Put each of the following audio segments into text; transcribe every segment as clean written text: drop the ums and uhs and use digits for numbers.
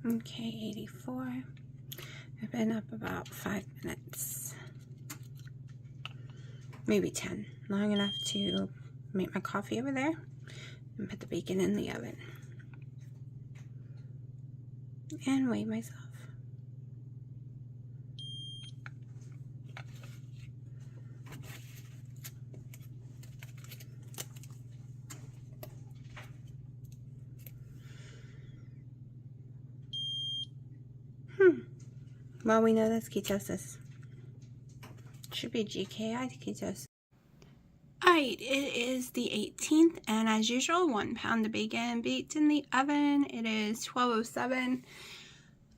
Okay, 84. I've been up about 5 minutes. Maybe 10. Long enough to make my coffee over there and put the bacon in the oven. And weigh myself. Well, we know that's ketosis. Should be GKI ketosis. Alright, it is the 18th, and as usual, 1 pound of bacon baked in the oven. It is 12:07.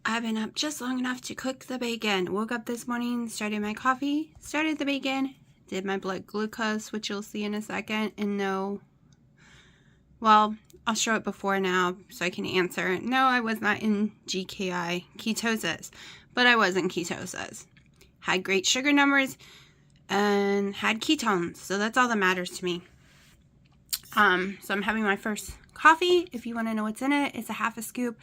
I've been up just long enough to cook the bacon. Woke up this morning, started my coffee, started the bacon, did my blood glucose, which you'll see in a second, and no, well, I'll show it before now so I can answer. No, I was not in GKI ketosis, but I was in ketosis. Had great sugar numbers and had ketones, so that's all that matters to me. So I'm having my first coffee. If you want to know what's in it, it's a half a scoop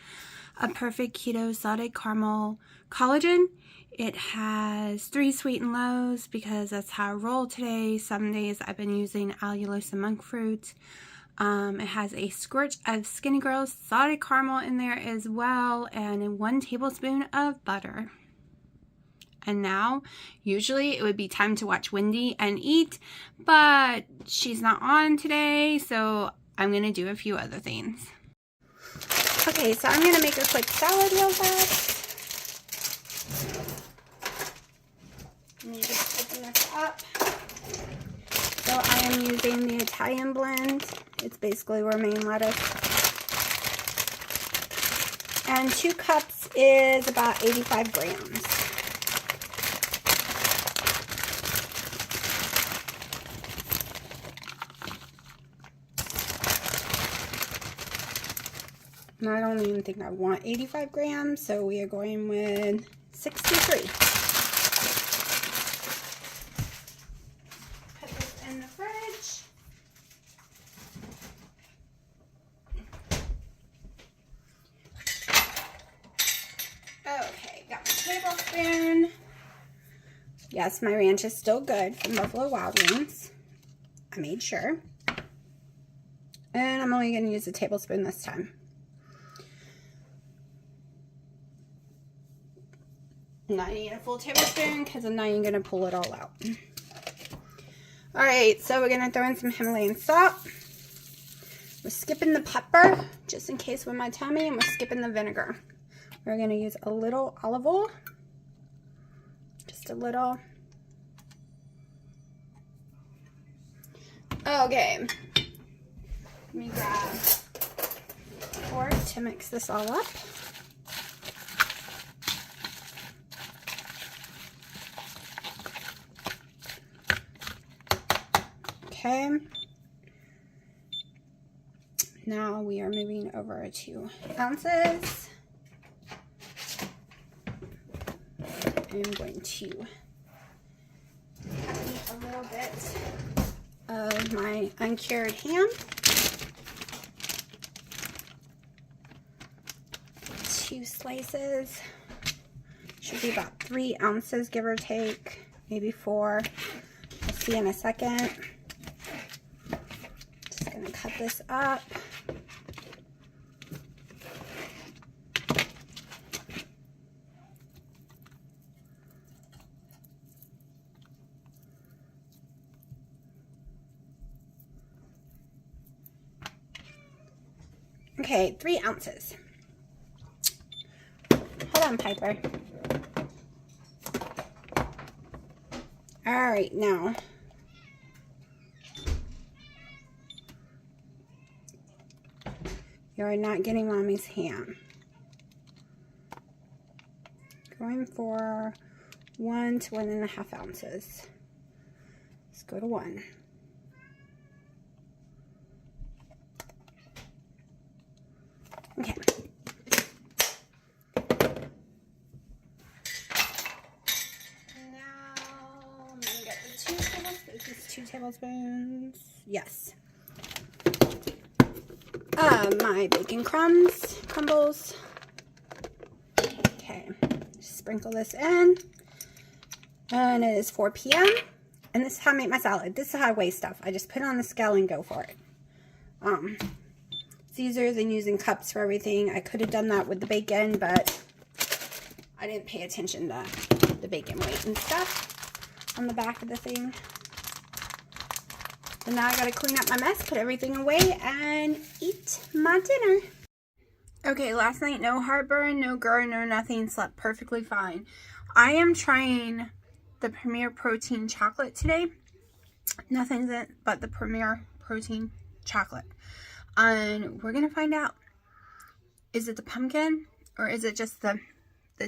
of perfect keto salted caramel collagen. It has 3 sweet and lows because that's how I roll today. Some days I've been using allulose and monk fruit. It has a squirt of Skinny Girls salted caramel in there as well, and 1 tablespoon of butter. And now, usually it would be time to watch Wendy and eat, but she's not on today, so I'm going to do a few other things. Okay, so I'm going to make a quick salad real fast. Let me just open this up. So I am using the Italian blend. It's basically romaine lettuce. And 2 cups is about 85 grams. And I don't even think I want 85 grams, so we are going with 63. Put this in the fridge. Okay, got my tablespoon. Yes, my ranch is still good from Buffalo Wild Wings. I made sure. And I'm only going to use a tablespoon this time. Not even a full tablespoon because I'm not even going to pull it all out. Alright, so we're going to throw in some Himalayan salt. We're skipping the pepper just in case with my tummy, and we're skipping the vinegar. We're going to use a little olive oil. Just a little. Okay. Let me grab a fork to mix this all up. Okay, now we are moving over to ounces. I'm going to eat a little bit of my uncured ham. 2 slices. Should be about 3 ounces, give or take, maybe 4. We'll see in a second. Cut this up. Okay, 3 ounces. Hold on, Piper. All right, now you're not getting mommy's ham. Going for 1 to 1.5 ounces. Let's go to 1. Okay. Now I'm gonna get the 2 tablespoons. Is this 2 tablespoons? Yes. My bacon crumbles. sprinkle this in. And it is 4 p.m. And this is how I make my salad. This is how I weigh stuff. I just put it on the scale and go for it. Caesars and using cups for everything. I could have done that with the bacon, but I didn't pay attention to the bacon weight and stuff on the back of the thing. So now I gotta clean up my mess, put everything away, and eat my dinner. Okay, last night, no heartburn, no GERD, no nothing. Slept perfectly fine. I am trying the Premier Protein chocolate today. Nothing's in it but the Premier Protein chocolate. And we're gonna find out. Is it the pumpkin, or is it just the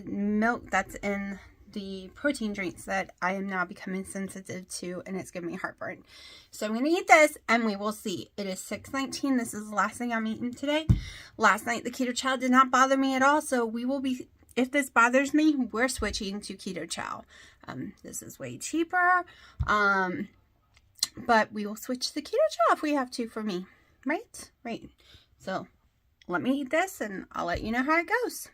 milk that's in the protein drinks that I am now becoming sensitive to, and it's giving me heartburn? So I'm going to eat this and we will see. It is 6:19. This is the last thing I'm eating today. Last night the Keto Chow did not bother me at all, so we will be, if this bothers me, we're switching to Keto Chow. This is way cheaper, but we will switch to the Keto Chow if we have to for me. Right? So let me eat this and I'll let you know how it goes.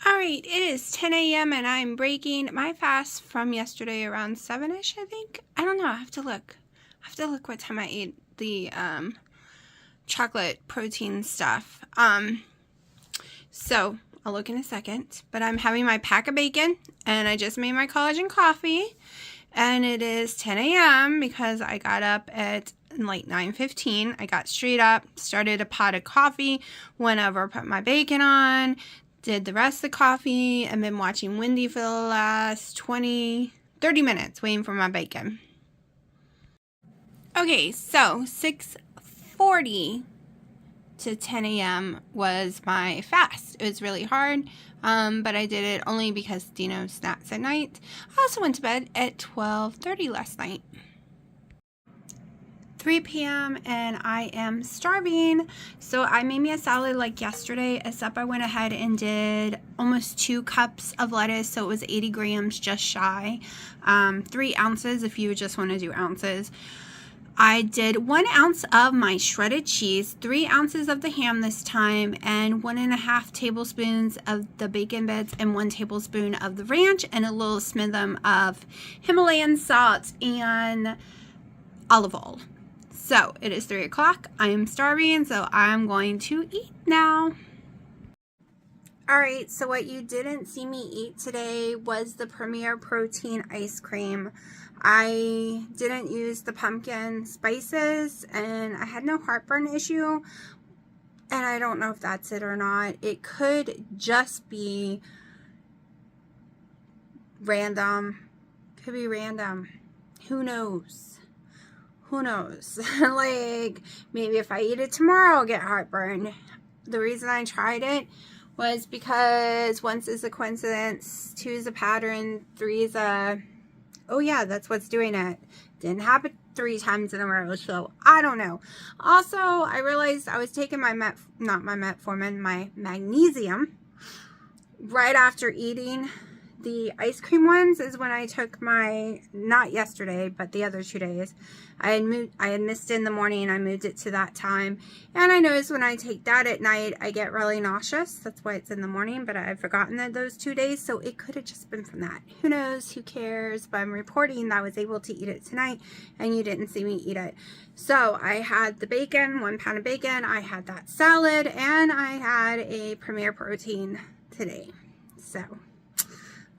Alright, it is 10 a.m. and I'm breaking my fast from yesterday around 7-ish, I think. I don't know, I have to look. I have to look what time I ate the chocolate protein stuff. So I'll look in a second. But I'm having my pack of bacon and I just made my collagen coffee. And it is 10 a.m. because I got up at like 9:15. I got straight up, started a pot of coffee, went over, put my bacon on, did the rest of the coffee, and been watching Wendy for the last 30 minutes waiting for my bacon. Okay, so 6:40 to 10 a.m. was my fast. It was really hard, but I did it only because Dino snacks at night. I also went to bed at 12:30 last night. 3 p.m. and I am starving. So I made me a salad like yesterday, except I went ahead and did almost 2 cups of lettuce. So it was 80 grams, just shy. 3 ounces if you just want to do ounces. I did 1 ounce of my shredded cheese, 3 ounces of the ham this time, and 1.5 tablespoons of the bacon bits, and 1 tablespoon of the ranch, and a little smidgen of Himalayan salt and olive oil. So it is 3 o'clock. I am starving, so I'm going to eat now. Alright, so what you didn't see me eat today was the Premier Protein ice cream. I didn't use the pumpkin spices, and I had no heartburn issue, and I don't know if that's it or not. It could just be random. Could be random. Who knows? Who knows? Like, maybe if I eat it tomorrow, I'll get heartburn. The reason I tried it was because 1 is a coincidence, 2 is a pattern, 3 is a, oh yeah, that's what's doing it. Didn't happen 3 times in a row, so I don't know. Also, I realized I was taking my metformin, my magnesium, right after eating the ice cream ones is when I took my, not yesterday, but the other 2 days. I had missed it in the morning and I moved it to that time. And I noticed when I take that at night, I get really nauseous. That's why it's in the morning, but I've forgotten that those 2 days, so it could have just been from that. Who knows? Who cares? But I'm reporting that I was able to eat it tonight and you didn't see me eat it. So I had the bacon, 1 pound of bacon. I had that salad, and I had a Premier Protein today. So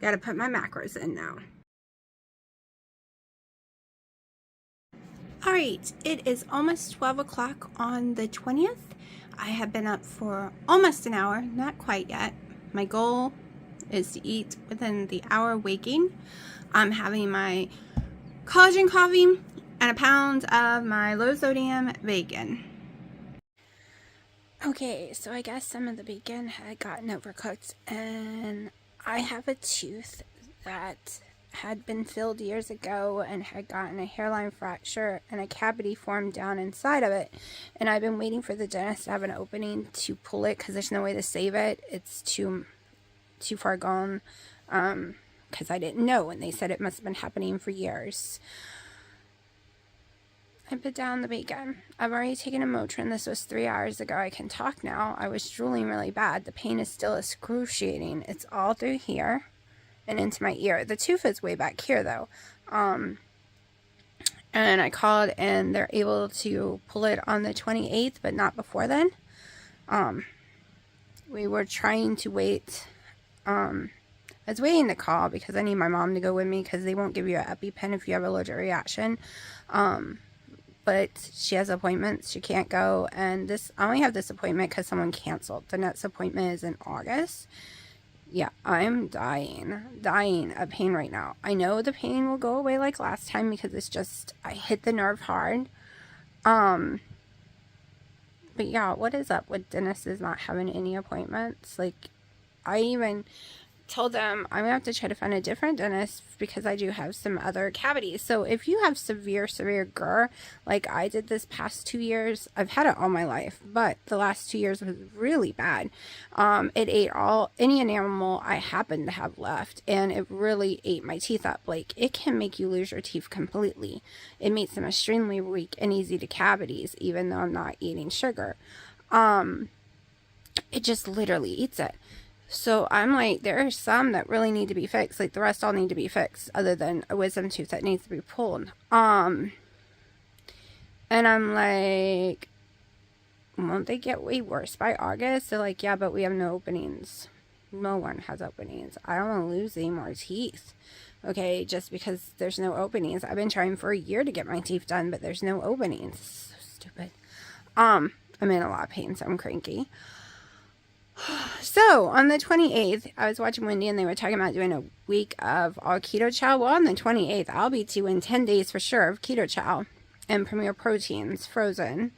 gotta put my macros in now. Alright, it is almost 12 o'clock on the 20th. I have been up for almost an hour, not quite yet. My goal is to eat within the hour waking. I'm having my collagen coffee and a pound of my low sodium bacon. Okay, so I guess some of the bacon had gotten overcooked, and I have a tooth that had been filled years ago and had gotten a hairline fracture and a cavity formed down inside of it, and I've been waiting for the dentist to have an opening to pull it because there's no way to save it. It's too far gone, because I didn't know, and they said it must have been happening for years. I put down the bacon. I've already taken a Motrin. This was 3 hours ago. I can talk now. I was drooling really bad. The pain is still excruciating. It's all through here and into my ear. The tooth is way back here, though. And I called, and they're able to pull it on the 28th, but not before then. We were trying to wait. I was waiting to call because I need my mom to go with me because they won't give you an EpiPen if you have an allergic reaction. But she has appointments. She can't go. And I only have this appointment because someone canceled. The next appointment is in August. Yeah, I'm dying of pain right now. I know the pain will go away like last time because it's just, I hit the nerve hard. But yeah, what is up with dentists not having any appointments? Like, I even told them I'm gonna have to try to find a different dentist because I do have some other cavities. So if you have severe GER, like I did this past 2 years, I've had it all my life, but the last 2 years was really bad. It ate any enamel I happened to have left, and it really ate my teeth up. Like, it can make you lose your teeth completely. It makes them extremely weak and easy to cavities, even though I'm not eating sugar. It just literally eats it. So I'm like, there are some that really need to be fixed. Like, the rest all need to be fixed, other than a wisdom tooth that needs to be pulled. And I'm like, won't they get way worse by August? They're like, yeah, but we have no openings. No one has openings. I don't want to lose any more teeth. Okay, just because there's no openings. I've been trying for a year to get my teeth done, but there's no openings. So stupid. I'm in a lot of pain, so I'm cranky. So, on the 28th, I was watching Wendy, and they were talking about doing a week of all keto chow. Well, on the 28th, I'll be doing 10 days for sure of keto chow and Premier Proteins frozen.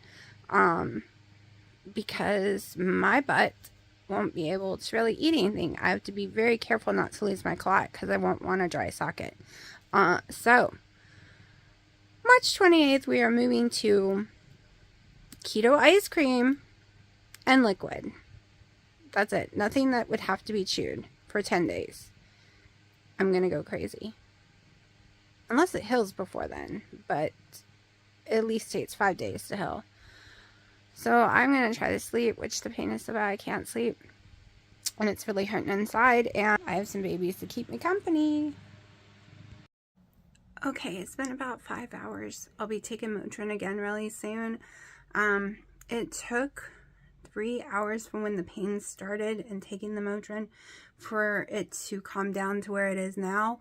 Because my butt won't be able to really eat anything. I have to be very careful not to lose my clot because I won't want a dry socket. So, March 28th, we are moving to keto ice cream and liquid. That's it. Nothing that would have to be chewed for 10 days. I'm going to go crazy. Unless it heals before then. But it at least takes 5 days to heal. So I'm going to try to sleep, which the pain is so bad I can't sleep. And it's really hurting inside. And I have some babies to keep me company. Okay, it's been about 5 hours. I'll be taking Motrin again really soon. It took 3 hours from when the pain started and taking the Motrin for it to calm down to where it is now,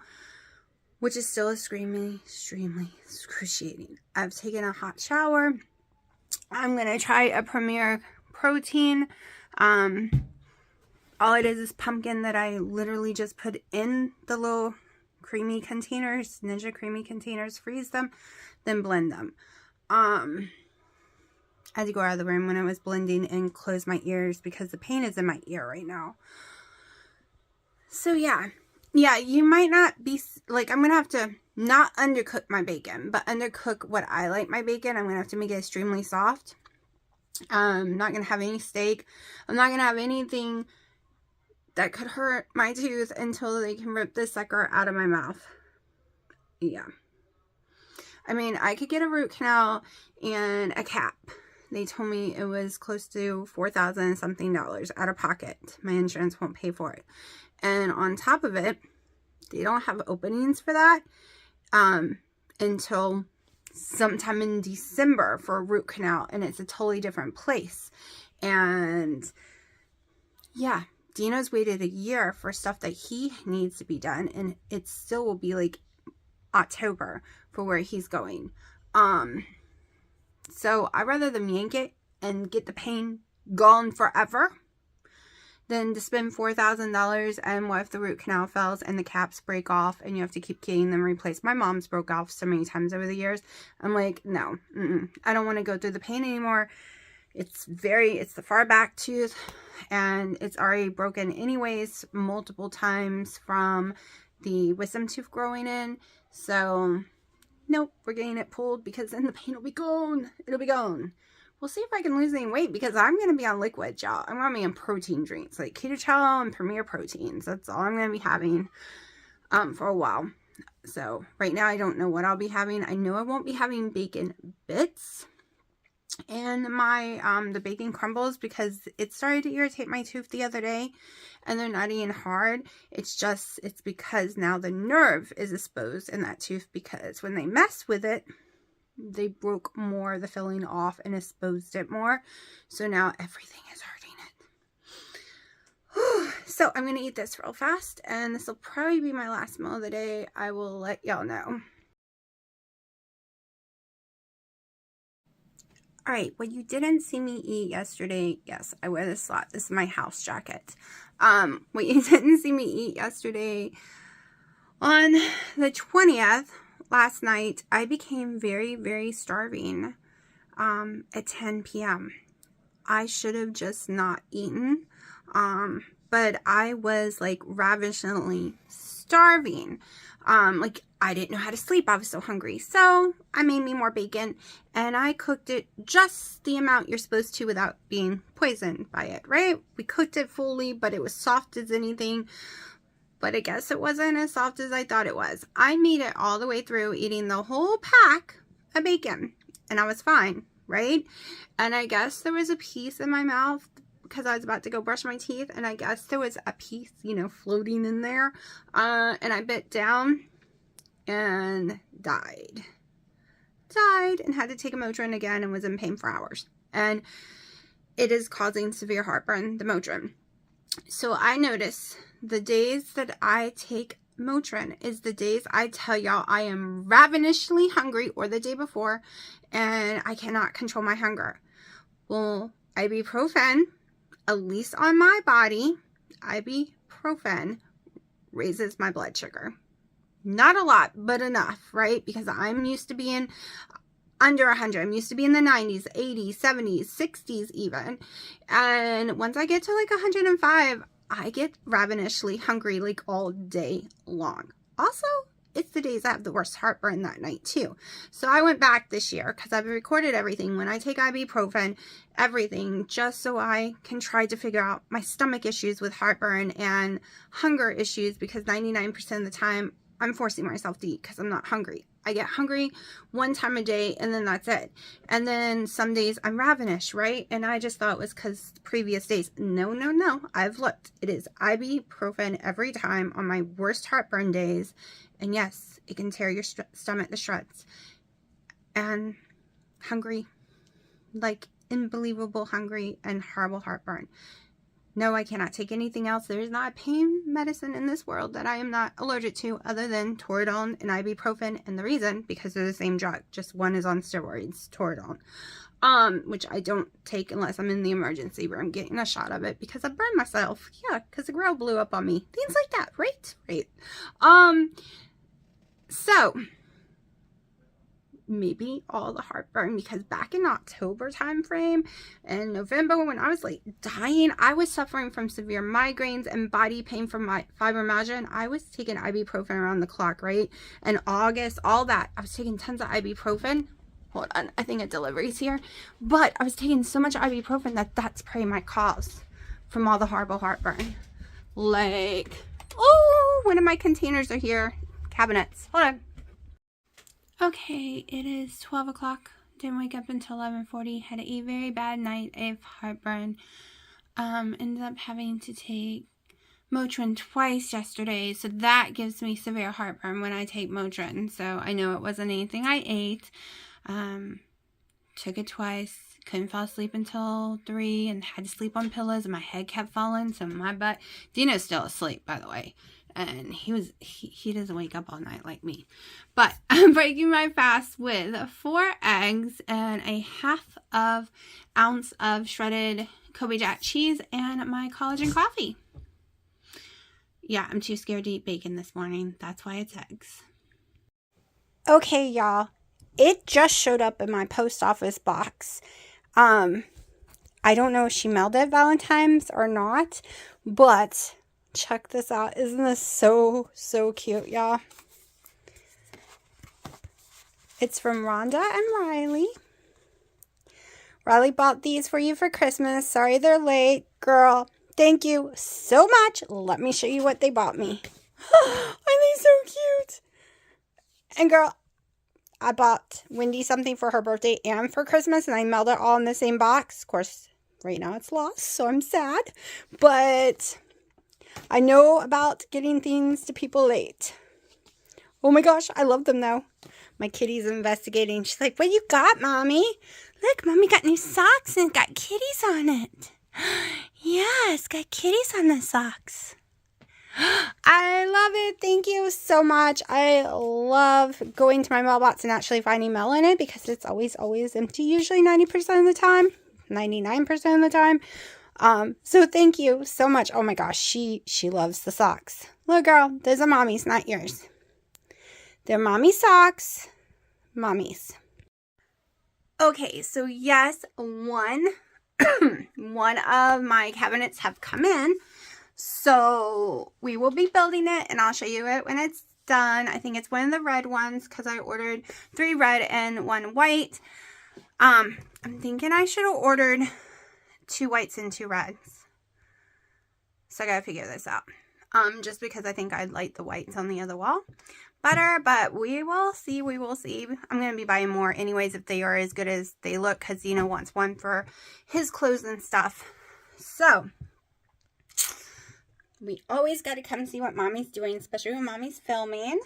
which is still extremely excruciating. I've taken a hot shower. I'm going to try a Premier Protein. All it is pumpkin that I literally just put in the little creamy containers, Ninja creamy containers, freeze them, then blend them. I had to go out of the room when I was blending and close my ears because the pain is in my ear right now. So yeah, you might not be, like, I'm going to have to not undercook my bacon, but undercook what I like my bacon. I'm going to have to make it extremely soft. I'm not going to have any steak. I'm not going to have anything that could hurt my tooth until they can rip this sucker out of my mouth. Yeah. I mean, I could get a root canal and a cap. They told me it was close to $4,000 something out of pocket. My insurance won't pay for it. And on top of it, they don't have openings for that until sometime in December for a root canal. And it's a totally different place. And yeah, Dino's waited a year for stuff that he needs to be done. And it still will be like October for where he's going. So I'd rather them yank it and get the pain gone forever than to spend $4,000 and what if the root canal fails and the caps break off and you have to keep getting them replaced. My mom's broke off so many times over the years. I'm like, no, I don't want to go through the pain anymore. It's the far back tooth and it's already broken anyways multiple times from the wisdom tooth growing in. So nope, we're getting it pulled because then the pain will be gone. It'll be gone. We'll see if I can lose any weight because I'm going to be on liquid, y'all. I'm going to be on protein drinks like Keto Chow and Premier Proteins. That's all I'm going to be having for a while. So right now I don't know what I'll be having. I know I won't be having bacon bits and my the bacon crumbles, because it started to irritate my tooth the other day, and they're not even hard. It's because now the nerve is exposed in that tooth, because when they mess with it, they broke more of the filling off and exposed it more. So now everything is hurting it. So I'm going to eat this real fast, and this will probably be my last meal of the day. I will let y'all know. Alright, what you didn't see me eat yesterday, yes, I wear this a lot. This is my house jacket. What you didn't see me eat yesterday, on the 20th, last night, I became very, very starving at 10 p.m. I should have just not eaten, but I was like ravishingly starving. Like I didn't know how to sleep. I was so hungry. So I made me more bacon, and I cooked it just the amount you're supposed to without being poisoned by it, right? We cooked it fully, but it was soft as anything. But I guess it wasn't as soft as I thought it was. I made it all the way through, eating the whole pack of bacon, and I was fine, right? And I guess there was a piece in my mouth because I was about to go brush my teeth, and I guess there was a piece, you know, floating in there, and I bit down and died and had to take a Motrin again, and was in pain for hours, and it is causing severe heartburn, the Motrin. So I notice the days that I take Motrin is the days I tell y'all I am ravenously hungry, or the day before, and I cannot control my hunger. Well, ibuprofen, at least on my body, ibuprofen raises my blood sugar. Not a lot, but enough, right? Because I'm used to being under 100. I'm used to being in the 90s, 80s, 70s, 60s even. And once I get to like 105, I get ravenously hungry like all day long. Also, it's the days I have the worst heartburn that night too. So I went back this year because I've recorded everything when I take ibuprofen, everything, just so I can try to figure out my stomach issues with heartburn and hunger issues, because 99% of the time I'm forcing myself to eat because I'm not hungry. I get hungry one time a day, and then that's it. And then some days I'm ravenous, right? And I just thought it was because previous days. No. I've looked. It is ibuprofen every time on my worst heartburn days. And yes, it can tear your stomach to shreds. And hungry, like unbelievable hungry and horrible heartburn. No, I cannot take anything else. There is not a pain medicine in this world that I am not allergic to, other than Toradol and ibuprofen. And the reason, because they're the same drug. Just one is on steroids, Toradol. Which I don't take unless I'm in the emergency room getting a shot of it, because I burned myself. Yeah, because the grill blew up on me. Things like that, right? Right. So maybe all the heartburn, because back in October time frame and November, when I was like dying, I was suffering from severe migraines and body pain from my fibromyalgia, and I was taking ibuprofen around the clock, right? And August, all that, I was taking tons of ibuprofen. Hold on, I think a delivery's here. But I was taking so much ibuprofen that's probably my cause from all the horrible heartburn. Like, oh, one of my containers are here. Cabinets. Hold on. Okay, it is 12 o'clock. Didn't wake up until 11:40. Had a very bad night of heartburn. Ended up having to take Motrin twice yesterday, so that gives me severe heartburn when I take Motrin. So I know it wasn't anything I ate. Took it twice. Couldn't fall asleep until 3, and had to sleep on pillows, and my head kept falling. So my butt. Dino's still asleep, by the way. And he doesn't wake up all night like me. But I'm breaking my fast with 4 eggs and a ½ ounce of shredded Kobe Jack cheese and my collagen coffee. Yeah, I'm too scared to eat bacon this morning. That's why it's eggs. Okay, y'all. It just showed up in my post office box. I don't know if she mailed it Valentine's or not, but check this out. Isn't this so cute, y'all? It's from Rhonda and Riley. Riley bought these for you for Christmas. Sorry they're late. Girl, thank you so much. Let me show you what they bought me. Aren't they so cute? And girl, I bought Wendy something for her birthday and for Christmas, and I mailed it all in the same box. Of course, right now it's lost, so I'm sad. But I know about getting things to people late. Oh my gosh, I love them though. My kitty's investigating. She's like, what you got, Mommy? Look, Mommy got new socks and got kitties on it. Yes, got kitties on the socks. I love it. Thank you so much. I love going to my mailbox and actually finding mail in it because it's always empty, usually 90% of the time, 99% of the time. So thank you so much. Oh my gosh, she loves the socks. Look, girl, those are Mommy's, not yours. They're Mommy socks. Mommy's. Okay, so yes, one of my cabinets have come in. So we will be building it, and I'll show you it when it's done. I think it's one of the red ones because I ordered 3 red and 1 white. I'm thinking I should have ordered 2 whites and 2 reds. So I gotta figure this out. Just because I think I'd like the whites on the other wall better, but we will see. We will see. I'm gonna be buying more anyways if they are as good as they look, because Dino wants one for his clothes and stuff. So we always got to come see what Mommy's doing, especially when Mommy's filming.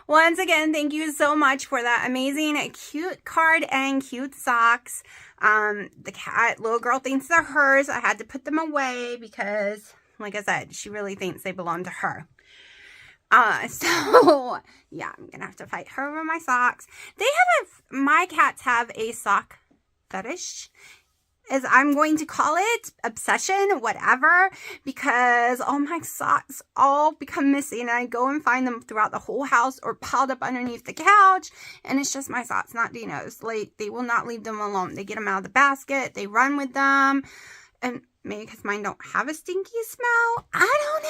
Once again, thank you so much for that amazing cute card and cute socks. The cat, little girl thinks they're hers. I had to put them away because, like I said, she really thinks they belong to her. So yeah, I'm gonna have to fight her over my socks. My cats have a sock fetish, as I'm going to call it, obsession, whatever, because all my socks all become missing, and I go and find them throughout the whole house or piled up underneath the couch, and it's just my socks, not Dino's. Like, they will not leave them alone. They get them out of the basket, they run with them, and maybe because mine don't have a stinky smell. I don't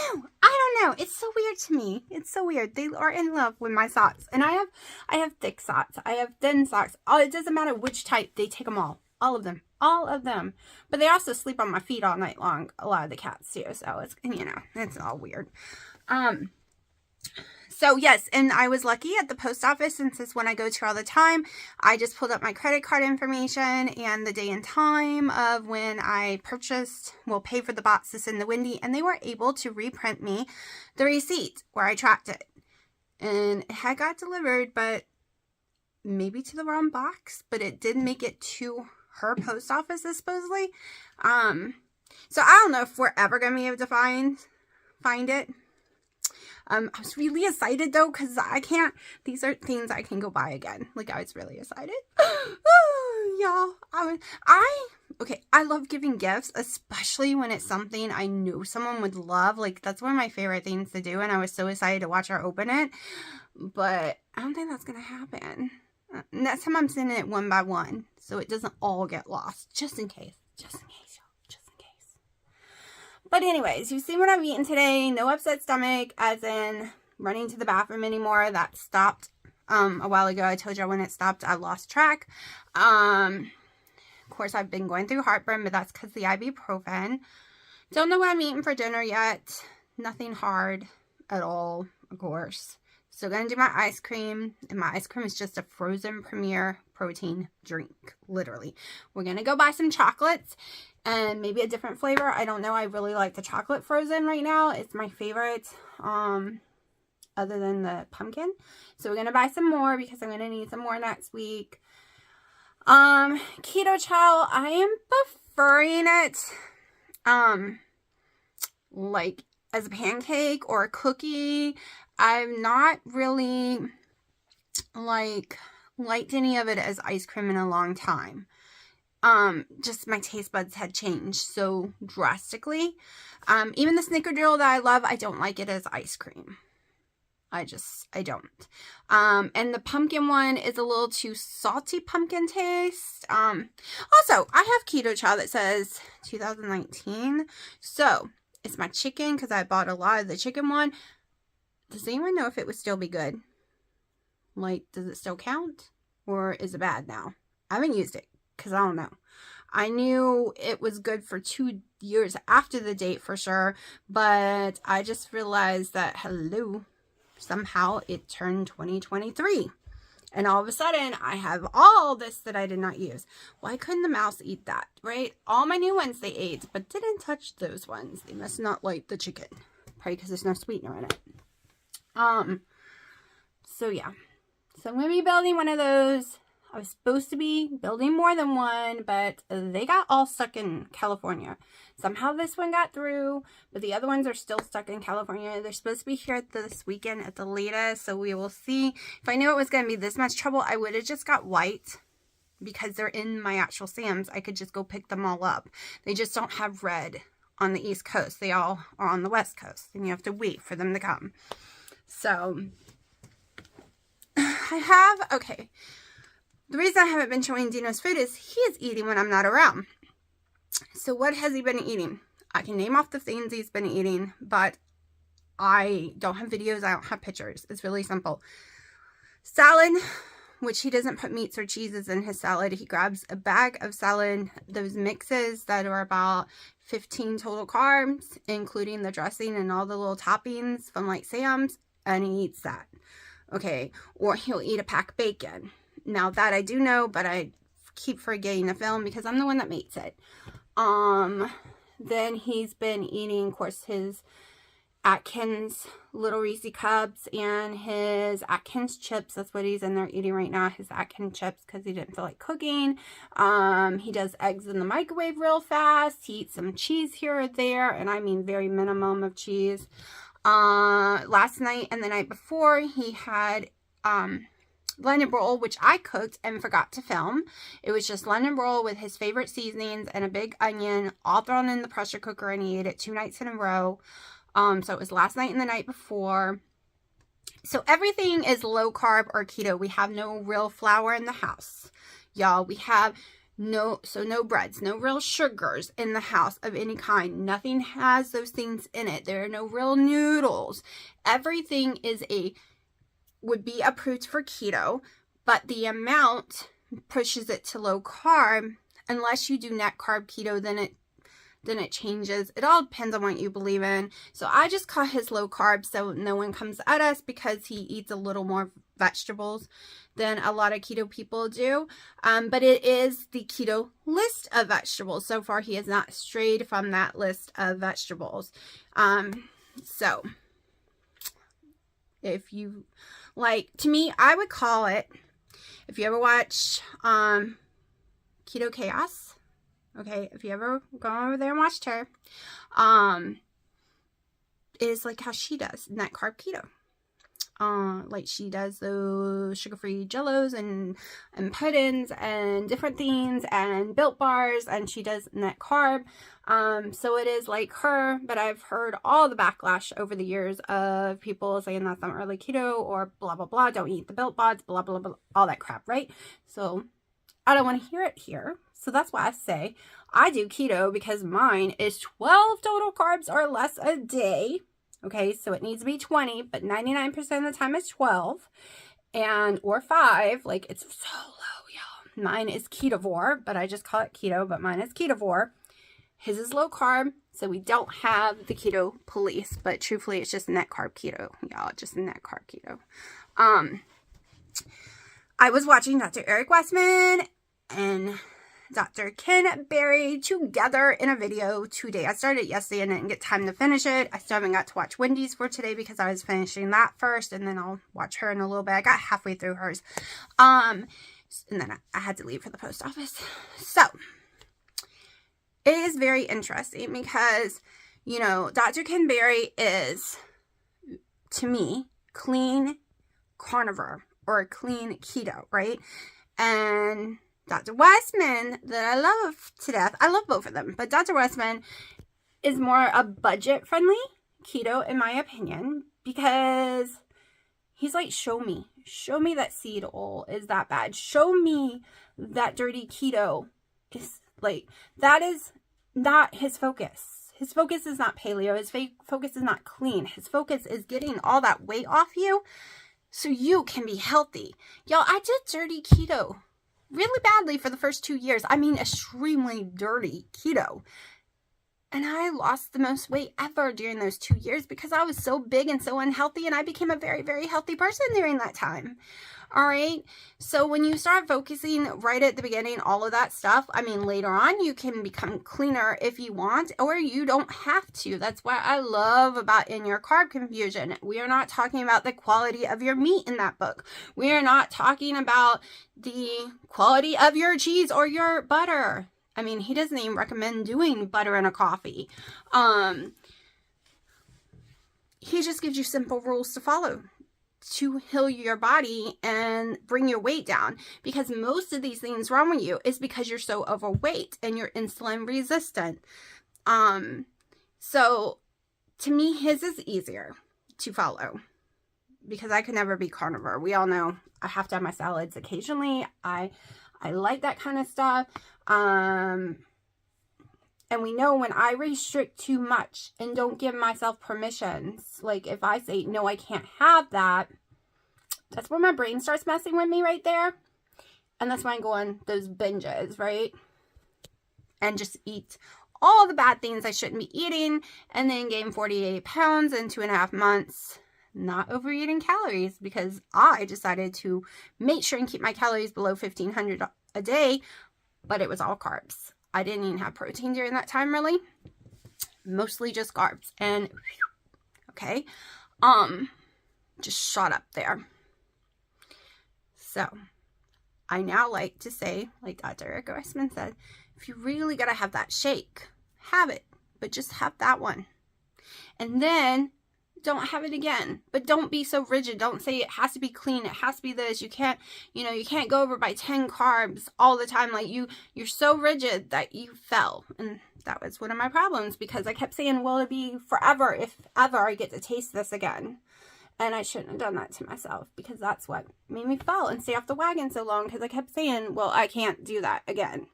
know. It's so weird to me. It's so weird. They are in love with my socks, and I have thick socks. I have thin socks. Oh, it doesn't matter which type. They take them all. All of them. All of them. But they also sleep on my feet all night long. A lot of the cats do. So it's, it's all weird. So yes, and I was lucky at the post office, since it's when I go to all the time. I just pulled up my credit card information and the day and time of when I paid for the box to send to Wendy, and they were able to reprint me the receipt where I tracked it. And it had got delivered, but maybe to the wrong box, but it did make it to her post office, supposedly. So I don't know if we're ever gonna be able to find it. I was really excited though, because these are things I can go buy again. Like, I was really excited. Y'all, I love giving gifts, especially when it's something I knew someone would love. Like, that's one of my favorite things to do, and I was so excited to watch her open it. But I don't think that's gonna happen. Next time I'm sending it one by one, so it doesn't all get lost, just in case, y'all, just in case. But anyways, you've seen what I've eaten today. No upset stomach, as in running to the bathroom anymore. That stopped a while ago. I told you when it stopped, I lost track. Of course, I've been going through heartburn, but that's because the ibuprofen. Don't know what I'm eating for dinner yet. Nothing hard at all, of course. So gonna do my ice cream, and my ice cream is just a frozen Premier protein drink, literally. We're gonna go buy some chocolates and maybe a different flavor. I don't know. I really like the chocolate frozen right now. It's my favorite, other than the pumpkin. So we're gonna buy some more because I'm gonna need some more next week. Keto chow, I am preferring it, like as a pancake or a cookie. I've not really liked any of it as ice cream in a long time. Just my taste buds had changed so drastically. Even the snickerdoodle that I love, I don't like it as ice cream. I don't. And the pumpkin one is a little too salty pumpkin taste. Also, I have keto chow that says 2019. So, it's my chicken, because I bought a lot of the chicken one. Does anyone know if it would still be good? Like, does it still count? Or is it bad now? I haven't used it, because I don't know. I knew it was good for 2 years after the date for sure. But I just realized that, hello, somehow it turned 2023. And all of a sudden, I have all this that I did not use. Why couldn't the mouse eat that, right? All my new ones they ate, but didn't touch those ones. They must not like the chicken. Probably because there's no sweetener in it. So yeah. So I'm going to be building one of those. I was supposed to be building more than one, but they got all stuck in California. Somehow this one got through, but the other ones are still stuck in California. They're supposed to be here this weekend at the latest, so we will see. If I knew it was going to be this much trouble, I would have just got white because they're in my actual Sam's. I could just go pick them all up. They just don't have red on the East Coast. They all are on the West Coast, and you have to wait for them to come. So, okay. The reason I haven't been showing Dino's Food is he is eating when I'm not around. So what has he been eating? I can name off the things he's been eating, but I don't have videos. I don't have pictures. It's really simple. Salad, which he doesn't put meats or cheeses in his salad. He grabs a bag of salad, those mixes that are about 15 total carbs, including the dressing and all the little toppings from like Sam's, and he eats that. Okay, or he'll eat a pack of bacon. Now that I do know, but I keep forgetting to film because I'm the one that makes it. Then he's been eating, of course, his Atkins Little Reese Cups and his Atkins chips. That's what he's in there eating right now, his Atkins chips, because he didn't feel like cooking. He does eggs in the microwave real fast. He eats some cheese here or there, and I mean very minimum of cheese. Last night and the night before, he had London roll, which I cooked and forgot to film. It was just London roll with his favorite seasonings and a big onion, all thrown in the pressure cooker, and he ate it 2 nights in a row. So it was last night and the night before. So everything is low carb or keto. We have no real flour in the house, y'all. We have no breads, no real sugars in the house of any kind. Nothing has those things in it. There are no real noodles. Everything would be approved for keto, but the amount pushes it to low carb. Unless you do net carb keto, then it changes. It all depends on what you believe in. So I just call his low carb so no one comes at us, because he eats a little more vegetables than a lot of keto people do. But it is the keto list of vegetables. So far, he has not strayed from that list of vegetables. So if you like, to me, I would call it, if you ever watch Keto Chaos, okay, if you ever go over there and watched her, it is like how she does net carb keto. Like she does those sugar-free jellos and puddings and different things and Built bars, and she does net carb. So it is like her, but I've heard all the backlash over the years of people saying that's not really keto or blah, blah, blah. Don't eat the Built bars, blah, blah, blah, all that crap, right? So I don't want to hear it here. So that's why I say I do keto, because mine is 12 total carbs or less a day. Okay, so it needs to be 20, but 99% of the time it's 12 or 5. Like, it's so low, y'all. Mine is ketovore, but I just call it keto, but mine is ketovore. His is low carb, so we don't have the keto police, but truthfully, it's just net carb keto, y'all. Just net carb keto. I was watching Dr. Eric Westman and Dr. Ken Berry together in a video today. I started yesterday and didn't get time to finish it. I still haven't got to watch Wendy's for today because I was finishing that first, and then I'll watch her in a little bit. I got halfway through hers. And then I had to leave for the post office. So it is very interesting because, you know, Dr. Ken Berry is, to me, clean carnivore or clean keto, right? And Dr. Westman, that I love to death, I love both of them, but Dr. Westman is more a budget-friendly keto, in my opinion, because he's like, show me that seed oil is that bad. Show me that dirty keto is like, that is not his focus. His focus is not paleo. His focus is not clean. His focus is getting all that weight off you so you can be healthy. Y'all, I did dirty keto really badly for the first 2 years. I mean, extremely dirty keto. And I lost the most weight ever during those 2 years because I was so big and so unhealthy, and I became a very, very healthy person during that time. All right. So when you start focusing right at the beginning, all of that stuff, I mean, later on, you can become cleaner if you want, or you don't have to. That's what I love about In Your Carb Confusion. We are not talking about the quality of your meat in that book. We are not talking about the quality of your cheese or your butter. I mean, he doesn't even recommend doing butter in a coffee. He just gives you simple rules to follow to heal your body and bring your weight down, because most of these things wrong with you is because you're so overweight and you're insulin resistant. So to me, his is easier to follow because I could never be carnivore. We all know I have to have my salads occasionally. I like that kind of stuff. And we know when I restrict too much and don't give myself permissions, like if I say, no, I can't have that, that's where my brain starts messing with me right there. And that's when I go on those binges, right? And just eat all the bad things I shouldn't be eating and then gain 48 pounds in 2.5 months. Not overeating calories because I decided to make sure and keep my calories below 1,500 a day, but it was all carbs. I didn't even have protein during that time, really. Mostly just carbs. And, okay, just shot up there. So, I now like to say, like Dr. Eric Weissman said, if you really got to have that shake, have it. But just have that one. And then, don't have it again. But don't be so rigid. Don't say it has to be clean. It has to be this. You can't, you can't go over by 10 carbs all the time. Like you're so rigid that you fell. And that was one of my problems because I kept saying, well, it'll be forever if ever I get to taste this again. And I shouldn't have done that to myself because that's what made me fall and stay off the wagon so long because I kept saying, well, I can't do that again.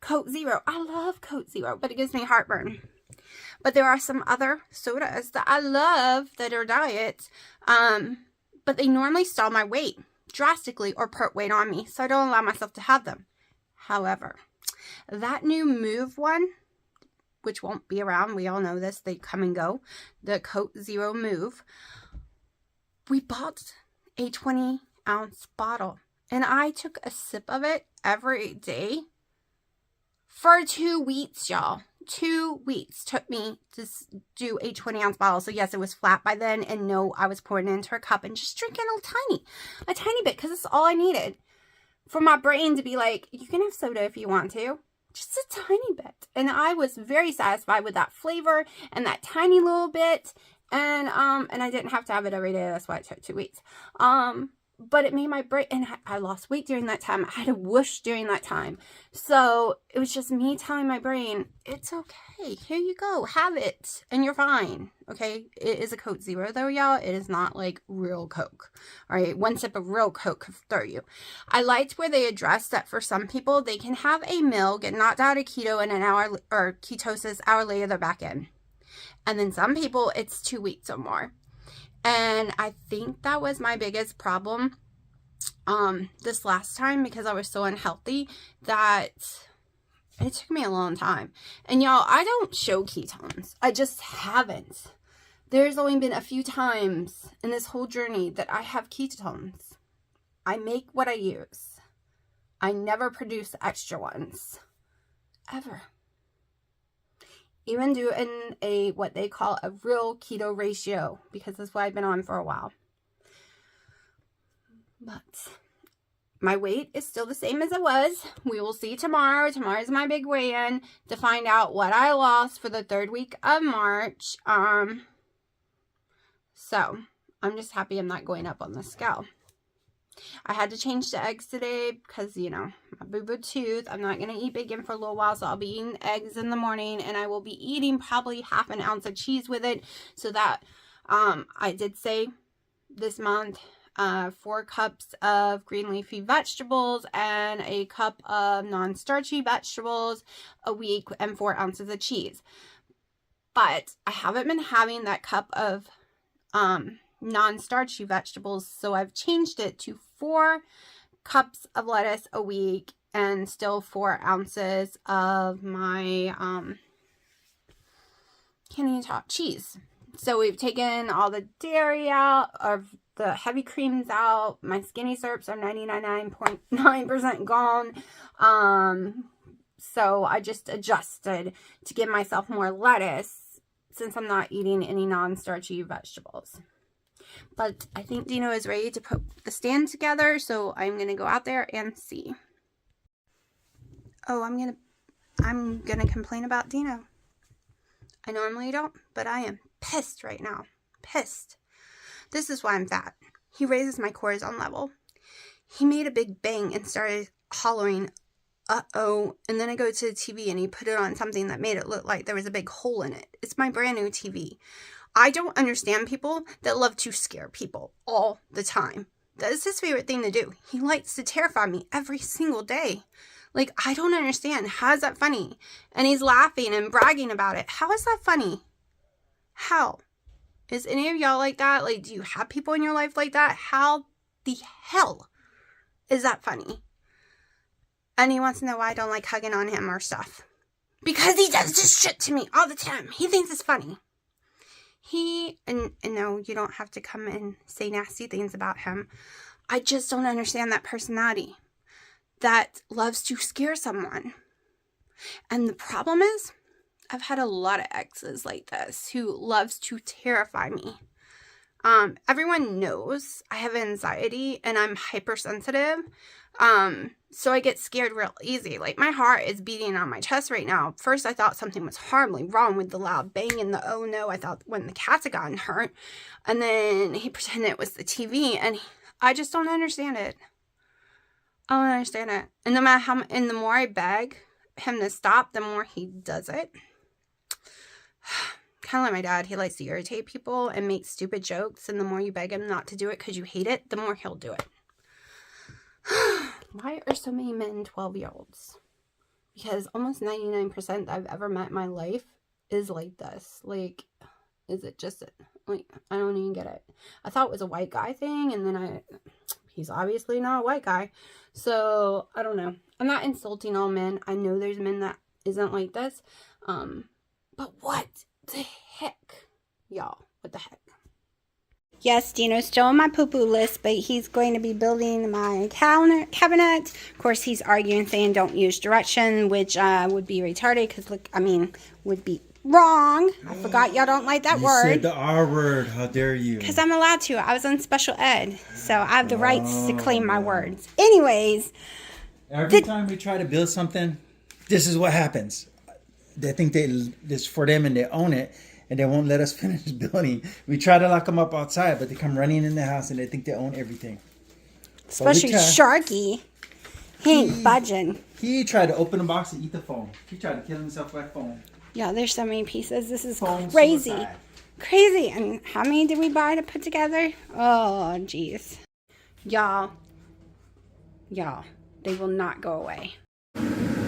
Coke Zero. I love Coke Zero, but it gives me heartburn. But there are some other sodas that I love that are diet, but they normally stall my weight drastically or put weight on me, so I don't allow myself to have them. However, that new Move one, which won't be around, we all know this, they come and go, the Coke Zero Move, we bought a 20-ounce bottle, and I took a sip of it every day for 2 weeks, y'all. 2 weeks took me to do a 20-ounce bottle. So yes, it was flat by then. And no, I was pouring it into a cup and just drinking a tiny bit because it's all I needed for my brain to be like, you can have soda if you want to. Just a tiny bit. And I was very satisfied with that flavor and that tiny little bit. And I didn't have to have it every day. That's why it took 2 weeks. But it made my brain, and I lost weight during that time. I had a whoosh during that time. So it was just me telling my brain, it's okay. Here you go. Have it. And you're fine. Okay. It is a Coke Zero though, y'all. It is not like real Coke. All right. One sip of real Coke could throw you. I liked where they addressed that for some people, they can have a meal, get knocked out of keto in an hour or ketosis, hour later they're back in. And then some people, it's 2 weeks or more. And I think that was my biggest problem this last time because I was so unhealthy that it took me a long time. And y'all, I don't show ketones. I just haven't. There's only been a few times in this whole journey that I have ketones. I make what I use. I never produce extra ones. Ever. Even doing a what they call a real keto ratio because that's what I've been on for a while. But my weight is still the same as it was. We will see tomorrow. Tomorrow's my big weigh-in to find out what I lost for the 3rd week of March. So I'm just happy I'm not going up on the scale. I had to change the eggs today because, my boo-boo tooth. I'm not going to eat bacon for a little while, so I'll be eating eggs in the morning, and I will be eating probably half an ounce of cheese with it, so that I did say this month 4 cups of green leafy vegetables and a cup of non-starchy vegetables a week and 4 ounces of cheese. But I haven't been having that cup of non-starchy vegetables, so I've changed it to 4 cups of lettuce a week and still 4 ounces of my can't even talk, cheese. So we've taken all the dairy out, or the heavy creams out. My skinny syrups are 99.9% gone. So I just adjusted to give myself more lettuce since I'm not eating any non-starchy vegetables. But I think Dino is ready to put the stand together, so I'm going to go out there and see. Oh, I'm going to complain about Dino. I normally don't, but I am pissed right now. Pissed. This is why I'm fat. He raises my cortisol level. He made a big bang and started hollering, uh-oh, and then I go to the TV and he put it on something that made it look like there was a big hole in it. It's my brand new TV. I don't understand people that love to scare people all the time. That is his favorite thing to do. He likes to terrify me every single day. Like, I don't understand. How is that funny? And he's laughing and bragging about it. How is that funny? How? Is any of y'all like that? Like, do you have people in your life like that? How the hell is that funny? And he wants to know why I don't like hugging on him or stuff. Because he does this shit to me all the time. He thinks it's funny. And no, you don't have to come and say nasty things about him. I just don't understand that personality that loves to scare someone. And the problem is, I've had a lot of exes like this who loves to terrify me. Everyone knows I have anxiety and I'm hypersensitive. So I get scared real easy. Like, my heart is beating on my chest right now. First, I thought something was horribly wrong with the loud bang and the oh no. I thought when the cats had gotten hurt. And then he pretended it was the TV. And I just don't understand it. I don't understand it. And no matter how, and the more I beg him to stop, the more he does it. Kind of like my dad. He likes to irritate people and make stupid jokes. And the more you beg him not to do it because you hate it, the more he'll do it. Why are so many men 12-year-olds? Because almost 99% I've ever met in my life is like this. Like, is it just, like, I don't even get it. I thought it was a white guy thing, and then he's obviously not a white guy. So, I don't know. I'm not insulting all men. I know there's men that isn't like this. But what the heck? Y'all, what the heck? Yes, Dino's still on my poo-poo list, but he's going to be building my cabinet. Of course, he's arguing, saying don't use direction, which would be retarded, because, look, I mean, would be wrong. I forgot y'all don't like that word. You said the R word. How dare you? Because I'm allowed to. I was on special ed, so I have the rights to claim my words. Anyways. Every time we try to build something, this is what happens. They think it's for them and they own it. And they won't let us finish building. We try to lock them up outside, but they come running in the house and they think they own everything. Especially Sharky. He ain't budging. He tried to open a box and eat the foam. He tried to kill himself by foam. Yeah, there's so many pieces. This is foam crazy. Suicide. Crazy. And how many did we buy to put together? Oh, jeez. Y'all, they will not go away.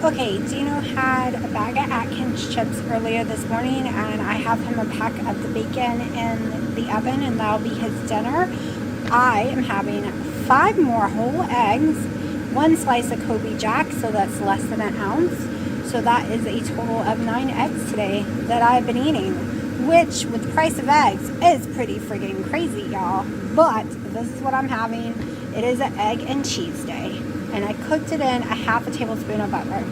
Okay, Dino had a bag of Atkins chips earlier this morning, and I have him a pack of the bacon in the oven, and that'll be his dinner. I am having 5 more whole eggs, 1 slice of Kobe Jack, so that's less than an ounce. So that is a total of 9 eggs today that I've been eating, which, with the price of eggs, is pretty friggin' crazy, y'all. But this is what I'm having. It is an egg and cheese day. And I cooked it in a 1/2 tablespoon of butter.